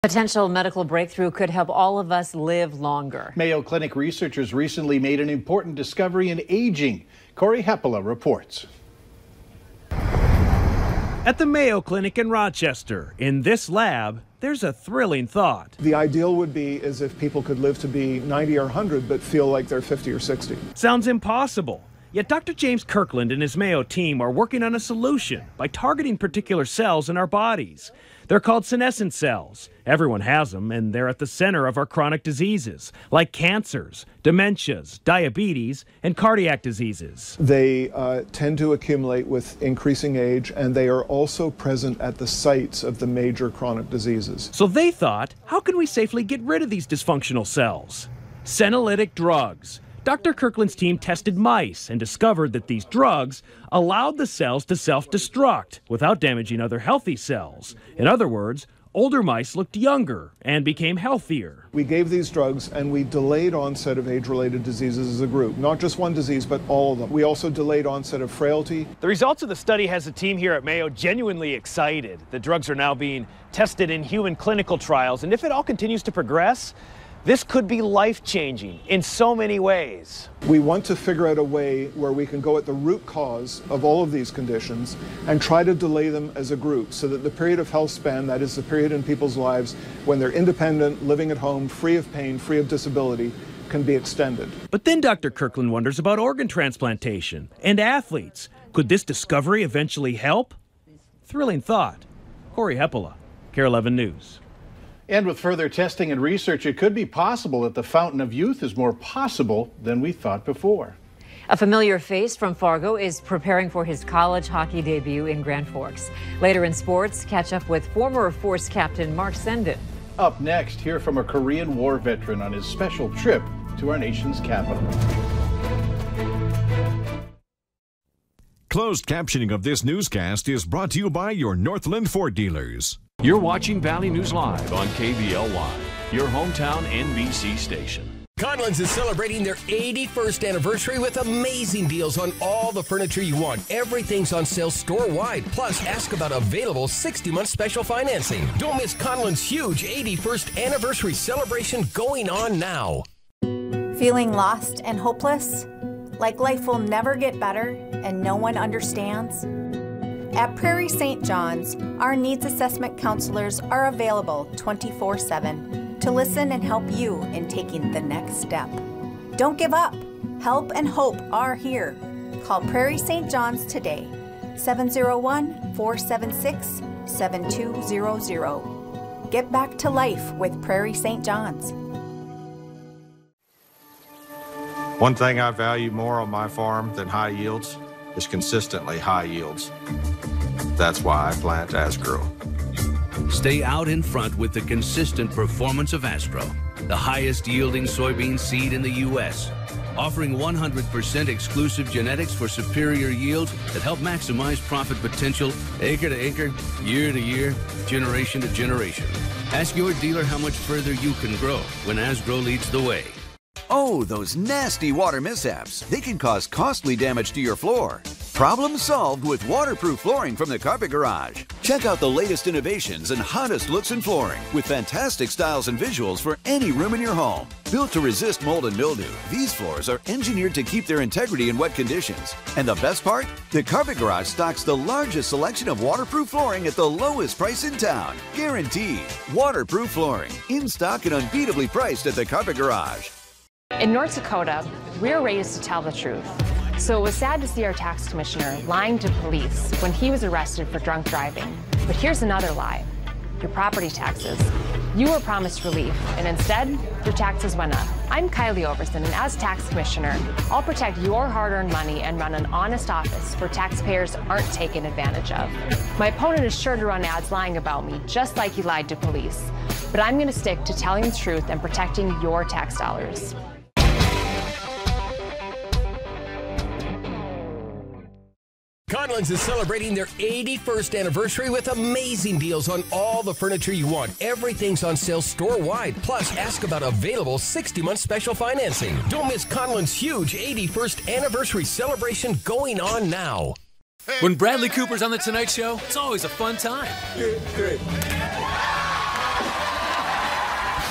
Potential medical breakthrough could help all of us live longer. Mayo Clinic researchers recently made an important discovery in aging. Corey Heppola reports. At the Mayo Clinic in Rochester, in this lab, there's a thrilling thought. The ideal would be as if people could live to be 90 or 100 but feel like they're 50 or 60. Sounds impossible. Yet Dr. James Kirkland and his Mayo team are working on a solution by targeting particular cells in our bodies. They're called senescent cells. Everyone has them, and they're at the center of our chronic diseases, like cancers, dementias, diabetes, and cardiac diseases. They tend to accumulate with increasing age, and they are also present at the sites of the major chronic diseases. So they thought, how can we safely get rid of these dysfunctional cells? Senolytic drugs. Dr. Kirkland's team tested mice and discovered that these drugs allowed the cells to self-destruct without damaging other healthy cells. In other words, older mice looked younger and became healthier. We gave these drugs and we delayed onset of age-related diseases as a group. Not just one disease, but all of them. We also delayed onset of frailty. The results of the study has the team here at Mayo genuinely excited. The drugs are now being tested in human clinical trials, and if it all continues to progress, this could be life-changing in so many ways. We want to figure out a way where we can go at the root cause of all of these conditions and try to delay them as a group so that the period of health span, that is the period in people's lives when they're independent, living at home, free of pain, free of disability, can be extended. But then Dr. Kirkland wonders about organ transplantation and athletes. Could this discovery eventually help? Thrilling thought. Corey Heppola, KARE 11 News. And with further testing and research, it could be possible that the fountain of youth is more possible than we thought before. A familiar face from Fargo is preparing for his college hockey debut in Grand Forks. Later in sports, catch up with former Force captain Mark Sendin. Up next, hear from a Korean War veteran on his special trip to our nation's capital. Closed captioning of this newscast is brought to you by your Northland Ford dealers. You're watching Valley News Live on KBLY, your hometown NBC station. Conlon's is celebrating their 81st anniversary with amazing deals on all the furniture you want. Everything's on sale store-wide. Plus, ask about available 60-month special financing. Don't miss Conlon's huge 81st anniversary celebration going on now. Feeling lost and hopeless? Like life will never get better and no one understands? At Prairie St. John's, our needs assessment counselors are available 24/7 to listen and help you in taking the next step. Don't give up. Help and hope are here. Call Prairie St. John's today, 701-476-7200. Get back to life with Prairie St. John's. One thing I value more on my farm than high yields is consistently high yields. That's why I plant Asgrow. Stay out in front with the consistent performance of Asgrow, the highest yielding soybean seed in the U.S., offering 100% exclusive genetics for superior yields that help maximize profit potential acre to acre, year to year, generation to generation. Ask your dealer how much further you can grow when Asgrow leads the way. Oh, those nasty water mishaps. They can cause costly damage to your floor. Problem solved with waterproof flooring from the Carpet Garage. Check out the latest innovations and hottest looks in flooring with fantastic styles and visuals for any room in your home. Built to resist mold and mildew, these floors are engineered to keep their integrity in wet conditions. And the best part? The Carpet Garage stocks the largest selection of waterproof flooring at the lowest price in town. Guaranteed. Waterproof flooring. In stock and unbeatably priced at the Carpet Garage. In North Dakota, we were raised to tell the truth. So it was sad to see our tax commissioner lying to police when he was arrested for drunk driving. But here's another lie. Your property taxes. You were promised relief, and instead, your taxes went up. I'm Kylie Overson, and as tax commissioner, I'll protect your hard-earned money and run an honest office where taxpayers aren't taken advantage of. My opponent is sure to run ads lying about me, just like he lied to police. But I'm going to stick to telling the truth and protecting your tax dollars. Conlon's is celebrating their 81st anniversary with amazing deals on all the furniture you want. Everything's on sale store-wide. Plus, ask about available 60-month special financing. Don't miss Conlon's huge 81st anniversary celebration going on now. When Bradley Cooper's on The Tonight Show, it's always a fun time.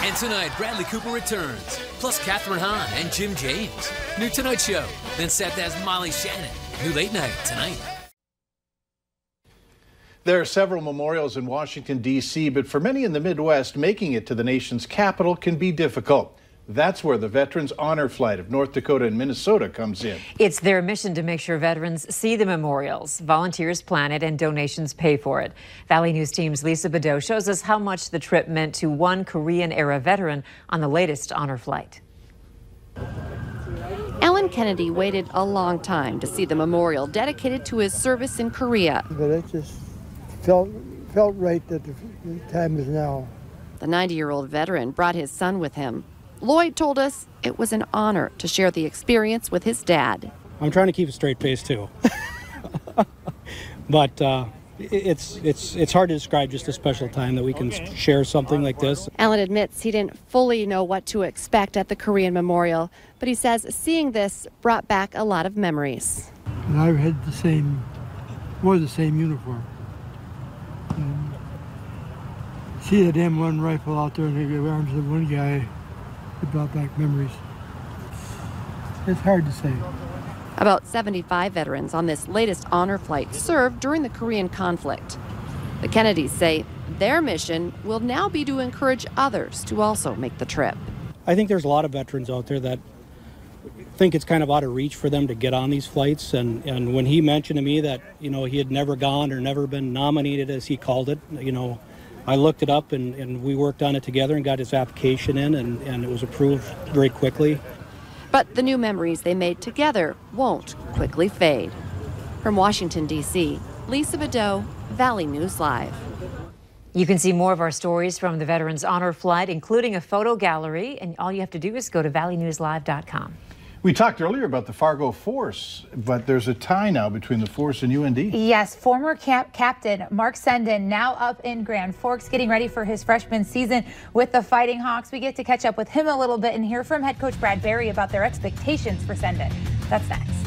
And tonight, Bradley Cooper returns, plus Catherine Hahn and Jim James. New Tonight Show. Then Seth has Molly Shannon. New Late Night tonight. There are several memorials in Washington, D.C., but for many in the Midwest, making it to the nation's capital can be difficult. That's where the Veterans Honor Flight of North Dakota and Minnesota comes in. It's their mission to make sure veterans see the memorials. Volunteers plan it and donations pay for it. Valley News Team's Lisa Bedeau shows us how much the trip meant to one Korean-era veteran on the latest honor flight. Alan Kennedy waited a long time to see the memorial dedicated to his service in Korea. But it just felt right that the time is now. The 90-year-old veteran brought his son with him. Lloyd told us it was an honor to share the experience with his dad. I'm trying to keep a straight face too. But it's hard to describe just a special time that we can share something like this. Alan admits he didn't fully know what to expect at the Korean Memorial, but he says seeing this brought back a lot of memories. And I had wore the same uniform. And see that M1 rifle out there in the arms of one guy. It brought back memories. It's hard to say. About 75 veterans on this latest honor flight served during the Korean conflict. The Kennedys say their mission will now be to encourage others to also make the trip. I think there's a lot of veterans out there that think it's kind of out of reach for them to get on these flights. And when he mentioned to me that, he had never gone or never been nominated, as he called it, I looked it up and we worked on it together and got his application in, and it was approved very quickly. But the new memories they made together won't quickly fade. From Washington, D.C., Lisa Bedeau, Valley News Live. You can see more of our stories from the Veterans Honor Flight, including a photo gallery, and all you have to do is go to valleynewslive.com. We talked earlier about the Fargo Force, but there's a tie now between the Force and UND. Yes, former captain Mark Senden now up in Grand Forks, getting ready for his freshman season with the Fighting Hawks. We get to catch up with him a little bit and hear from head coach Brad Berry about their expectations for Senden. That's next.